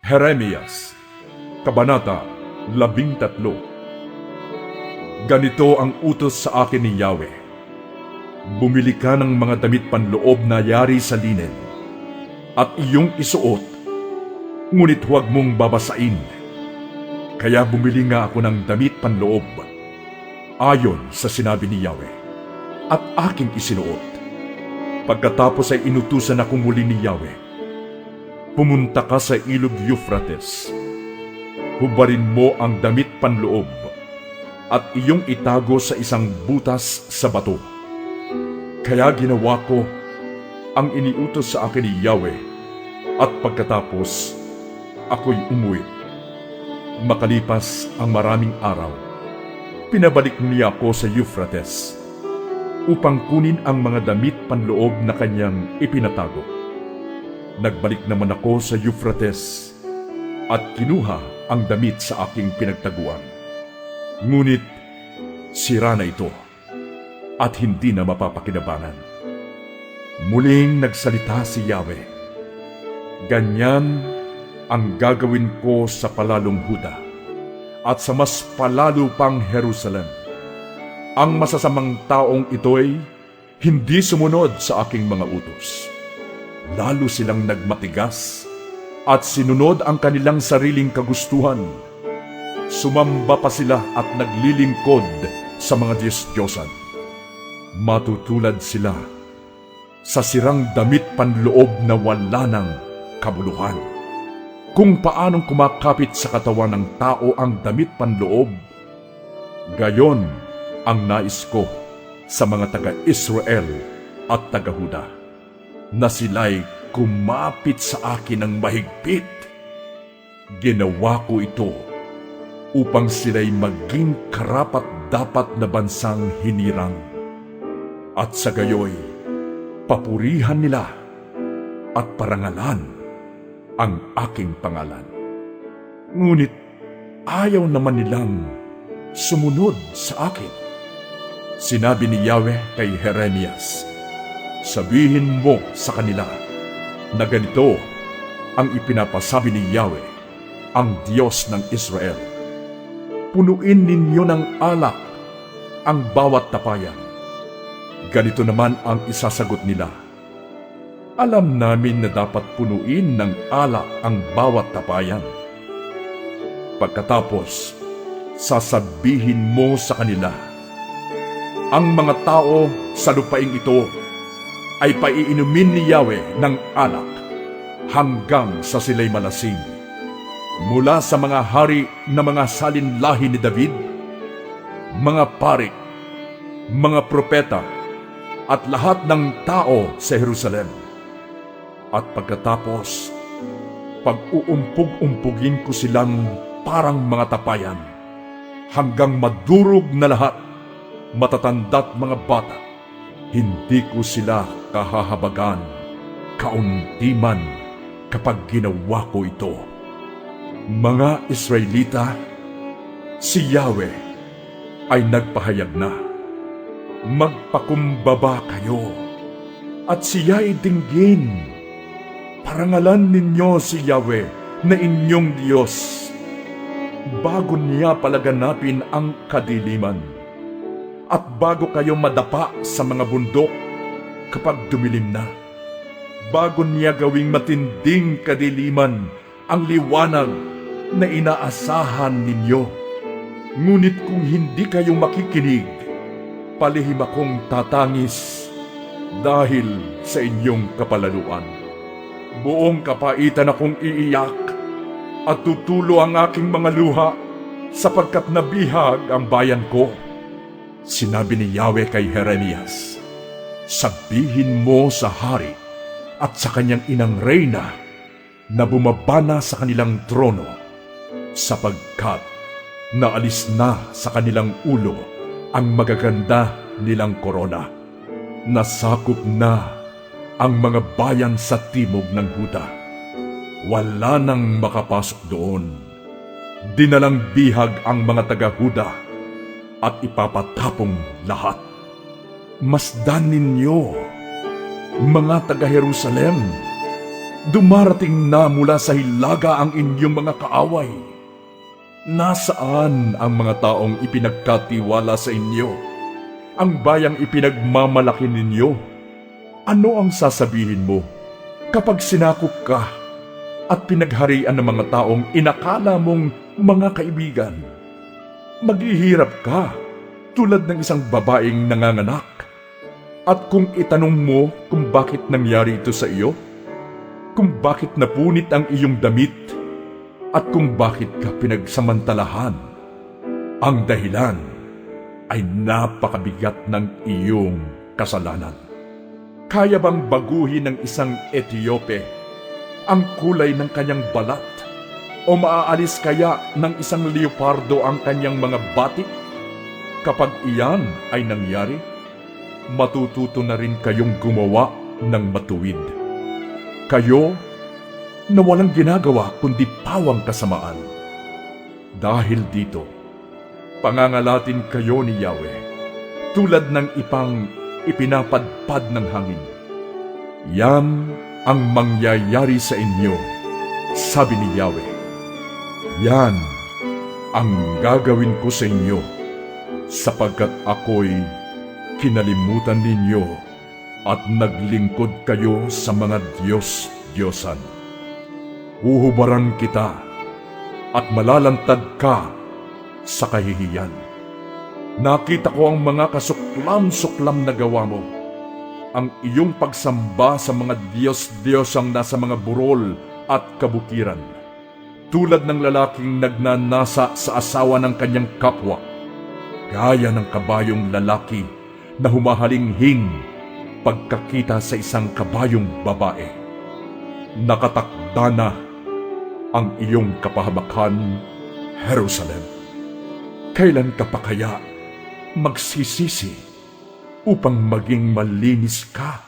Jeremias, Kabanata 13. Ganito ang utos sa akin ni Yahweh. Bumili ka ng mga damit panloob na yari sa linen, at iyong isuot, ngunit huwag mong babasain. Kaya bumili nga ako ng damit panloob, ayon sa sinabi ni Yahweh, at aking isinuot. Pagkatapos ay inutusan akong muli ni Yahweh, pumunta ka sa ilog Euphrates. Hubarin mo ang damit panloob at iyong itago sa isang butas sa bato. Kaya ginawa ko ang iniutos sa akin ni Yahweh, at pagkatapos ako'y umuwi. Makalipas ang maraming araw, pinabalik niya ako sa Euphrates upang kunin ang mga damit panloob na kanyang ipinatago. Nagbalik naman ako sa Euphrates at kinuha ang damit sa aking pinagtaguan. Ngunit sira na ito at hindi na mapapakinabangan. Muling nagsalita si Yahweh, ganyan ang gagawin ko sa palalong Huda at sa mas palalo pang Jerusalem. Ang masasamang taong ito'y hindi sumunod sa aking mga utos. Lalo silang nagmatigas at sinunod ang kanilang sariling kagustuhan. Sumamba pa sila at naglilingkod sa mga Diyos-Diyosan. Matutulad sila sa sirang damit panloob na wala ng kabuluhan. Kung paanong kumakapit sa katawan ng tao ang damit panloob, gayon ang nais ko sa mga taga-Israel at taga-Huda, na sila'y kumapit sa akin ng mahigpit. Ginawa ko ito upang sila'y maging karapat-dapat na bansang hinirang, at sa gayoy, papurihan nila at parangalan ang aking pangalan. Ngunit ayaw naman nilang sumunod sa akin. Sinabi ni Yahweh kay Jeremias, sabihin mo sa kanila na ganito ang ipinapasabi ni Yahweh, ang Diyos ng Israel. Punuin ninyo ng alak ang bawat tapayan. Ganito naman ang isasagot nila, alam namin na dapat punuin ng alak ang bawat tapayan. Pagkatapos, sasabihin mo sa kanila, ang mga tao sa lupaing ito ay paiinumin ni Yahweh ng alak hanggang sa sila'y malasing. Mula sa mga hari na mga salinlahi ni David, mga parik, mga propeta, at lahat ng tao sa Jerusalem. At pagkatapos, pag-uumpog-umpugin ko silang parang mga tapayan, hanggang madurog na lahat, matatanda't mga bata. Hindi ko sila kahahabagan, kaunti man kapag ginawa ko ito. Mga Israelita, si Yahweh ay nagpahayag na, magpakumbaba kayo at siya'y dinggin. Parangalan ninyo si Yahweh na inyong Diyos, bago niya palaganapin ang kadiliman, at bago kayo madapa sa mga bundok kapag dumilim na, bago niya gawing matinding kadiliman ang liwanag na inaasahan ninyo. Ngunit kung hindi kayo makikinig, palihim akong tatangis dahil sa inyong kapalaluan. Buong kapaitan akong iiyak at tutulo ang aking mga luha sapagkat nabihag ang bayan ko. Sinabi ni Yahweh kay Jeremias, sabihin mo sa hari at sa kanyang inang reyna na bumaba na sa kanilang trono, sapagkat naalis na sa kanilang ulo ang magaganda nilang korona. Nasakop na ang mga bayan sa timog ng Huda. Wala nang makapasok doon. Dinalang bihag ang mga taga-Huda at ipapatapong lahat. Masdan ninyo, mga taga-Jerusalem, Dumarating na mula sa hilaga ang inyong mga kaaway. Nasaan ang mga taong ipinagkatiwala sa inyo? Ang bayang ipinagmamalaki ninyo? Ano ang sasabihin mo kapag sinakop ka at pinagharian ng mga taong inakala mong mga kaibigan? Maghihirap ka tulad ng isang babaeng nanganganak. At kung itanong mo kung bakit nangyari ito sa iyo, kung bakit napunit ang iyong damit, at kung bakit ka pinagsamantalahan, ang dahilan ay napakabigat ng iyong kasalanan. Kaya bang baguhin ng isang Etiope ang kulay ng kanyang balat? O maaalis kaya ng isang leopardo ang kanyang mga batik? Kapag iyan ay nangyari, matututo na rin kayong gumawa ng matuwid. Kayo na walang ginagawa kundi pawang kasamaan. Dahil dito, pangangalatin kayo ni Yahweh tulad ng ipang ipinapadpad ng hangin. Yan ang mangyayari sa inyo, sabi ni Yahweh. Yan ang gagawin ko sa inyo, sapagkat ako'y kinalimutan ninyo at naglingkod kayo sa mga Diyos-Diyosan. Uhubaran kita at malalantad ka sa kahihiyan. Nakita ko ang mga kasuklam-suklam na gawa mo, ang iyong pagsamba sa mga Diyos-Diyosang nasa mga burol at kabukiran, tulad ng lalaking nagnanasa sa asawa ng kanyang kapwa, gaya ng kabayong lalaki na humahalinghing pagkakita sa isang kabayong babae. Nakatakda na ang iyong kapahamakan, Jerusalem. Kailan ka pa kaya magsisisi upang maging malinis ka?